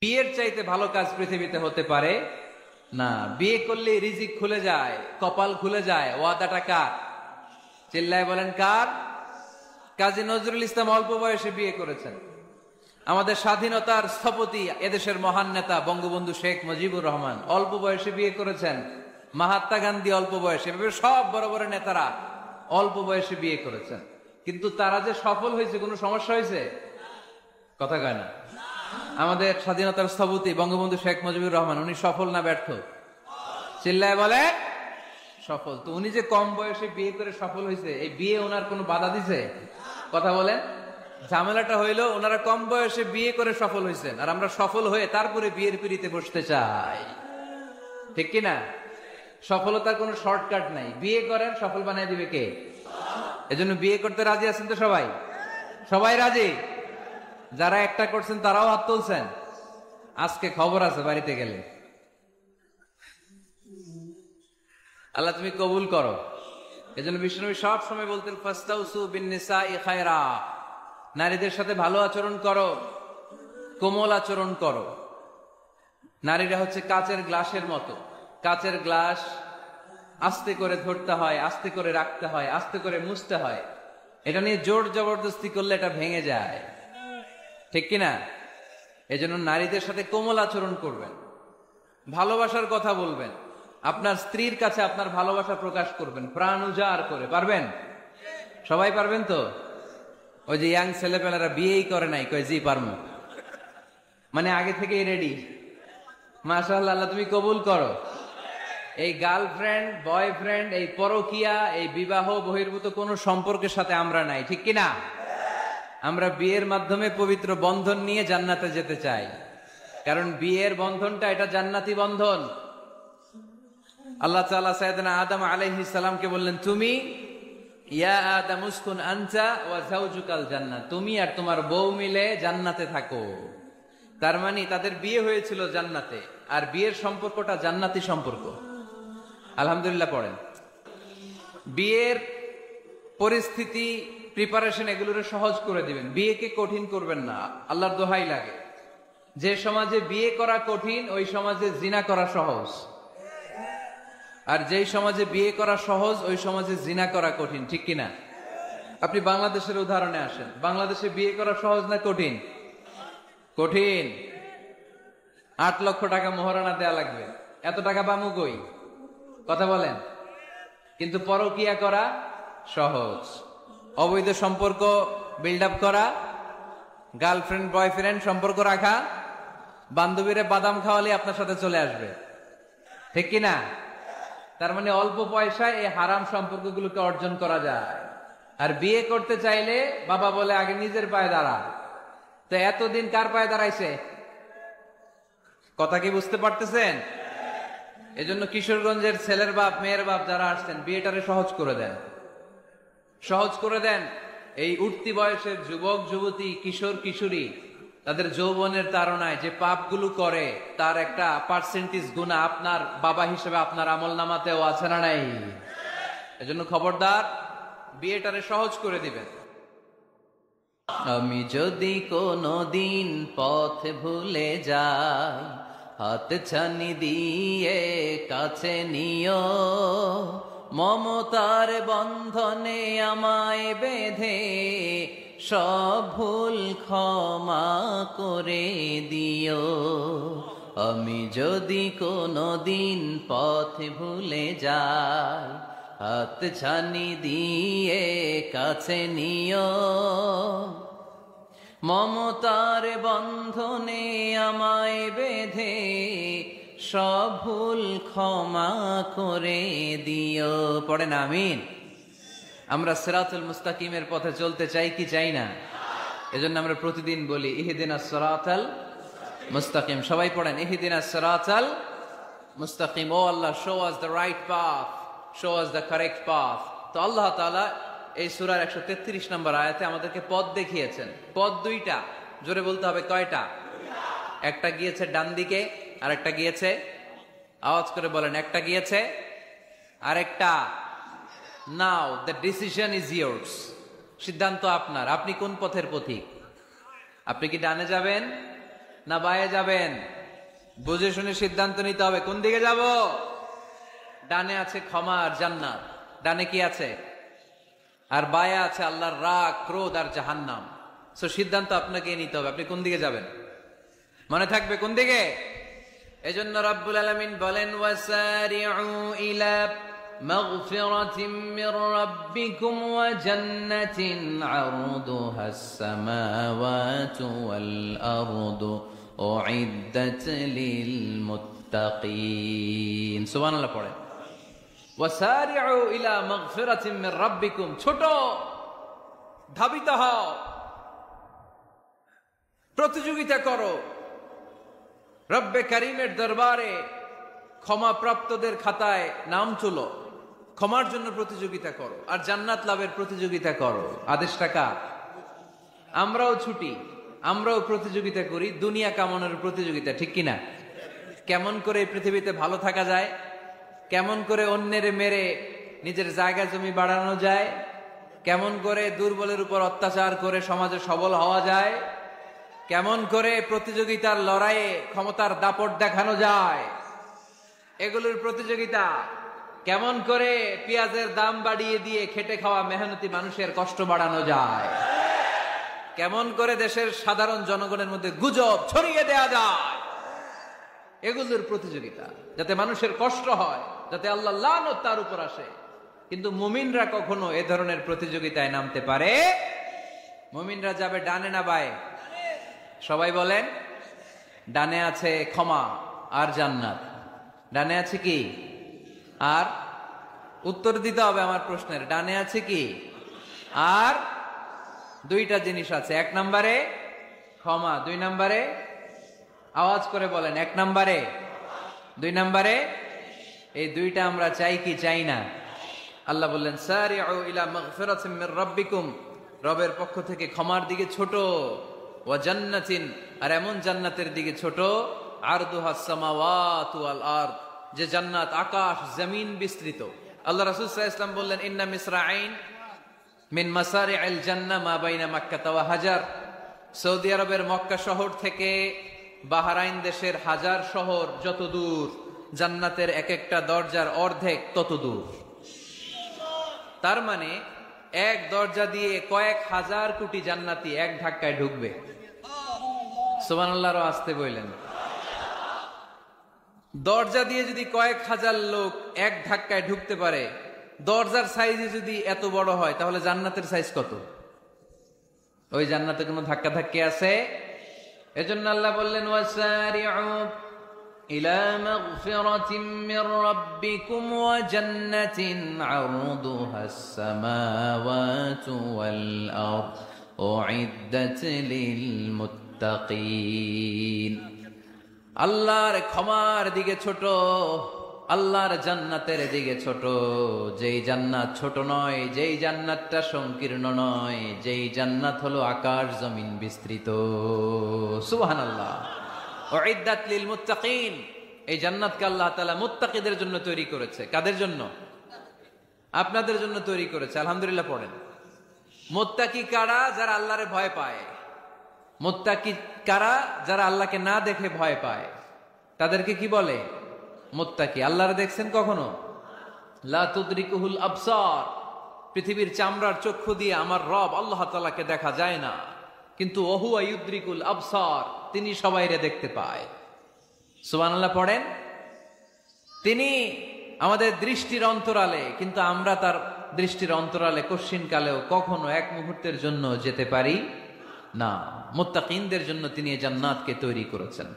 বিয়ের চাইতে ভালো কাজ পৃথিবীতে হতে পারে না। বিয়ে করলে রিজিক খুলে যায়, কপাল খুলে যায়। ওয়াদাটা কার? চিল্লায় বলেন কার? কাজী নজরুল ইসলাম অল্প বয়সে বিয়ে করেছেন। আমাদের স্বাধীনতার স্থপতি এদেশের মহান নেতা বঙ্গবন্ধু শেখ মুজিবুর রহমান অল্প বয়সে বিয়ে করেছেন। মহাত্মা গান্ধী অল্প বয়সে, এভাবে সব বড় বড় নেতারা অল্প বয়সে বিয়ে করেছেন। কিন্তু তারা যে সফল হয়েছে, কোনো সমস্যা হয়েছে? কথা কয় না। আমাদের স্বাধীনতার স্থপতি বঙ্গবন্ধু শেখ মুজিবুর রহমান, উনি সফল না ব্যর্থ? চিল্লায় বলে সফল। তো উনি যে কম বয়সে বিয়ে করে সফল হয়েছে, এই বিয়ে ওনার কোনো বাধা দিছে? কথা বলেন। ঝামেলাটা হইলো ওনারা কম বয়সে বিয়ে করে সফল হয়েছেন, আর আমরা সফল হয়ে তারপরে বিয়ের পিড়িতে বসতে চাই, ঠিক কিনা? সফলতার কোনো শর্টকাট নাই। বিয়ে করেন, সফল বানিয়ে দিবে কে? এজন্য বিয়ে করতে রাজি আছেন তো সবাই? সবাই রাজি? যারা একটা করছেন তারাও হাত তুলছেন। আজকে খবর আছে বাড়িতে গেলে। আল্লাহ তুমি কবুল করো। এজন্য বিষ্ণুনবী সব সময় বলতেন ফাস্তাউসু বিন-নিসাই খায়রা, নারীদের সাথে ভালো আচরণ করো, কোমল আচরণ করো। নারীরা হচ্ছে কাচের গ্লাসের মতো। কাচের গ্লাস আস্তে করে ধরতে হয়, আস্তে করে রাখতে হয়, আস্তে করে মুছতে হয়। এটা নিয়ে জোর জবরদস্তি করলে এটা ভেঙে যায়, ঠিক কিনা? এজন্য নারীদের সাথে কোমল আচরণ করবেন, ভালোবাসার কথা বলবেন, আপনার স্ত্রীর কাছে আপনার ভালোবাসা প্রকাশ করবেন প্রাণ উজাড় করে। পারবেন? সবাই পারবেন তো? ওই যে ইয়াং ছেলেপেলেরা বিয়েই করে নাই, কয় জি পারবো, মানে আগে থেকেই রেডি। মাশাআল্লাহ, আল্লাহ তুমি কবুল করো। এই গার্লফ্রেন্ড বয়ফ্রেন্ড, এই পরকিয়া, এই বিবাহ বহির্ভূত কোন সম্পর্কের সাথে আমরা নাই, ঠিক কিনা? আমরা বিয়ের মাধ্যমে পবিত্র বন্ধন নিয়ে জান্নাতে যেতে চাই, কারণ বিয়ের বন্ধনটা এটা জান্নাতি বন্ধন। আল্লাহ তাআলা সাইয়েদনা আদম আলাইহিস সালামকে বললেন, তুমি ইয়া আদম উসকুন আনতা ওয়া যাওজুকাল জান্নাহ, তুমি আর তোমার বউ মিলে জান্নাতে থাকো। তার মানে তাদের বিয়ে হয়েছিল জান্নাতে, আর বিয়ের সম্পর্কটা জান্নাতি সম্পর্ক। আলহামদুলিল্লাহ পড়েন। বিয়ের পরিস্থিতি, প্রিপারেশন এগুলোরে সহজ করে দিবেন, বিয়েকে কঠিন করবেন না। আল্লাহর দোহাই লাগে, যে সমাজে বিয়ে করা কঠিন ওই সমাজে জিনা করা সহজ, আর যেই সমাজে বিয়ে করা সহজ ওই সমাজে জিনা করা কঠিন, ঠিক কিনা? আপনি বাংলাদেশের উদাহরণে আসেন। বাংলাদেশে বিয়ে করা সহজ না কঠিন? কঠিন। 8 লক্ষ টাকা মোহরানা দেয়া লাগবে, এত টাকা পামু কই? কথা বলেন। কিন্তু পরকিয়া করা সহজ, অবৈধ সম্পর্ক বিল্ড আপ করা, গার্লফ্রেন্ড বয়ফ্রেন্ড সম্পর্ক রাখা, বান্ধবীরে বাদাম খাওয়ালে আপনার সাথে চলে আসবে, ঠিক কিনা? তার মানে অল্প পয়সায় এই হারাম সম্পর্কগুলোকে অর্জন করা যায়। আর বিয়ে করতে চাইলে বাবা বলে আগে নিজের পায়ে দাঁড়া। তো এতদিন কার পায়ে দাঁড়াইছে? কথা কি বুঝতে পারতেছেন? এজন্য কিশোরগঞ্জের ছেলের বাপ মেয়ের বাপ যারা আসছেন, বিয়েটারে সহজ করে দেন, সহজ করে দেন। এই উঠতি বয়সের যুবক যুবতী, কিশোর কিশোরী, তাদের যৌবনের তাড়নায় যে পাপগুলো করে তার একটা পার্সেন্টেজ গুনাহ আপনার বাবা হিসেবে আপনার আমল নামাতেও আছে না নাই? এজন্য খবরদার, বিয়েটারে সহজ করে দিবেন। আমি যদি কোনদিন পথ ভুলে যাই, হাত ছানি দিয়ে কাছে নিও, মমতার বন্ধনে আমায় বেঁধে সব ভুল ক্ষমা করে দিও। আমি যদি কোনদিন পথ ভুলে যাই, হাত ছানি দিয়ে কাছে নিও, মমতার বন্ধনে আমায় বেঁধে সব ভুল ক্ষমা করে দিও। পড়েন আমিন। আমরা সিরাতুল মুস্তাকিমের পথে চলতে চাই কি চাই না? এজন্য আমরা প্রতিদিন বলি ইহদিনাস সিরাতাল মুস্তাকিম। সবাই পড়েন ইহদিনাস সিরাতাল মুস্তাকিম। ও আল্লাহ, show us the right path, show us the correct path. তো আল্লাহ তাআলা এই সূরার 133 নম্বর আয়াতে আমাদেরকে পথ দেখিয়েছেন। পথ দুইটা, জোরে বলতে হবে কয়টা? একটা গিয়েছে ডান দিকে, আর একটা গিয়েছে, আওয়াজ করে বলেন, একটা গিয়েছে আরেকটা। নাও দ্য ডিসিশন ইজ ইয়ার্স, সিদ্ধান্ত আপনার। আপনি কোন পথের পথিক? আপনি কি ডানে যাবেন না বায়ে যাবেন? বুঝে শুনে সিদ্ধান্ত নিতে হবে কোন দিকে যাব। ডানে আছে ক্ষমা আর জান্নাত, ডানে কি আছে? আর বায়ে আছে আল্লাহর রাগ, ক্রোধ আর জাহান্নাম। সো সিদ্ধান্ত আপনাকে নিতে হবে, আপনি কোন দিকে যাবেন। মনে থাকবে কোন দিকে। এজন্য রাব্বুল আলামিন বলেন, ওয়াসারিউ ইলা মাগফিরাতিম মির রাব্বিকুম ওয়া জান্নাতিন আরদুহাস সামাওয়াতু ওয়াল আরদু উইদ্দাত লিল মুত্তাকিন। সুবহানাল্লাহ পড়ে। ওয়াসারিউ ইলা মাগফিরাতিম মির রাব্বিকুম, ছোট ধাবিত হও, প্রতিযোগিতা করো রব্বে কারিমের দরবারে, ক্ষমা প্রাপ্তদের খাতায় নাম তুলো, ক্ষমার জন্য প্রতিযোগিতা করো আর জান্নাত লাভের প্রতিযোগিতা করো। আদেশটা কার? আমরাও ছুটি, আমরাও প্রতিযোগিতা করি, দুনিয়া কামানোর প্রতিযোগিতা, ঠিক কিনা? কেমন করে এই পৃথিবীতে ভালো থাকা যায়, কেমন করে অন্যের মেরে নিজের জায়গা জমি বাড়ানো যায়, কেমন করে দুর্বলের উপর অত্যাচার করে সমাজে সবল হওয়া যায়, কেমন করে প্রতিযোগিতার লড়াইয়ে ক্ষমতার দাপট দেখানো যায়, এগুলোর প্রতিযোগিতা। কেমন করে পেঁয়াজের দাম বাড়িয়ে দিয়ে খেটে খাওয়া মেহনতি মানুষের কষ্ট বাড়ানো যায়, কেমন করে দেশের সাধারণ জনগণের মধ্যে গুজব ছড়িয়ে দেয়া যায়, এগুলোর প্রতিযোগিতা, যাতে মানুষের কষ্ট হয়, যাতে আল্লাহ লানত তার উপর আসে। কিন্তু মুমিনরা কখনো এ ধরনের প্রতিযোগিতায় নামতে পারে? মুমিনরা যাবে ডানে না বায়ে? সবাই বলেন। ডানে আছে ক্ষমা আর জান্নাত, ডানে আছে কি? আর উত্তর দিতে হবে আমার প্রশ্নের, ডানে আছে কি? আর দুইটা জিনিস আছে, এক নম্বরে ক্ষমা, দুই নম্বরে আওয়াজ করে বলেন, এক নম্বরে, দুই নম্বরে। এই দুইটা আমরা চাই কি চাই না? আল্লাহ বললেন, সারিউ ইলা মাগফিরাতিম মির রাব্বিকুম, রবের পক্ষ থেকে ক্ষমার দিকে ছোট, ওয়া জান্নাতিন, আর এমন জান্নাতের দিকে ছোট, আরদুহাস সামাওয়াতু ওয়াল আরদ, যে জান্নাত আকাশ জমিন বিস্তৃত। আল্লাহ রাসূল সাল্লাল্লাহু আলাইহি ওয়াসাল্লাম বললেন, ইন্না মিসরাঈন মিন মাসারি'আল জান্নাহ মা বাইনা মাক্কা ওয়া হাজার। সৌদি আরবের মক্কা শহর থেকে বাহরাইন দেশের হাজার শহর যত দূর, জান্নাতের এক একটা দরজার অর্ধেক তত দূর। তার মানে এক দরজা দিয়ে কয়েক হাজার কোটি জান্নাতি এক ধাক্কায় ঢুকবে। সুবহানাল্লাহর আসতে বললেন। দরজা দিয়ে যদি কয়েক হাজার লোক এক ধাক্কায় ঢুকতে পারে, দরজার সাইজে যদি এত বড় হয়, তাহলে জান্নাতের সাইজ কত? ওই জান্নাতে কোনো ধাক্কা ধাক্কি আছে? এজন্য আল্লাহ বললেন, ওয়াসারিউ ইলা মাগফিরাতিম মির রাব্বিকুম ওয়া জান্নাতিন আরদুহাস সামাওয়াতু ওয়াল আরদ উইদ্দাত লিল মুত্তাকিন। আল্লাহর ক্ষমার দিকে ছোট, আল্লাহর জান্নাতের দিকে ছোট। যেই জান্নাত ছোট নয়, যেই জান্নাতটা সংকীর্ণ নয়, যেই জান্নাত হলো আকাশ জমিন বিস্তৃত। সুবহানাল্লাহ। উইদ্দাত লিল মুত্তাকিন, এই জান্নাতকে আল্লাহ তাআলা মুত্তাকিদের জন্য তৈরি করেছে। কাদের জন্য? আপনাদের জন্য তৈরি করেছে। আলহামদুলিল্লাহ পড়েন। মুত্তাকি কারা? যারা আল্লাহরে ভয় পায়। মুত্তাকি কারা? যারা আল্লাহকে না দেখে ভয় পায়, তাদেরকে কি বলে? মুত্তাকি। আল্লাহরে দেখছেন কখনো? লা তুদরিকুহুল আবসার, পৃথিবীর চামড়ার চক্ষু দিয়ে আমার রব আল্লাহ তাআলাকে দেখা যায় না, কিন্তু ওহুয়া ইউদরিকুল আবসার, তিনি সবাইরে দেখতে পায়। সুবহানাল্লাহ পড়েন। তিনি আমাদের দৃষ্টির অন্তরালে, কিন্তু আমরা তার দৃষ্টির অন্তরালে কশ্চিন কালেও কখনো এক মুহূর্তের জন্য যেতে পারি না। মুত্তাকিনদের জন্য তিনি এই জান্নাতকে তৈরি করেছেন।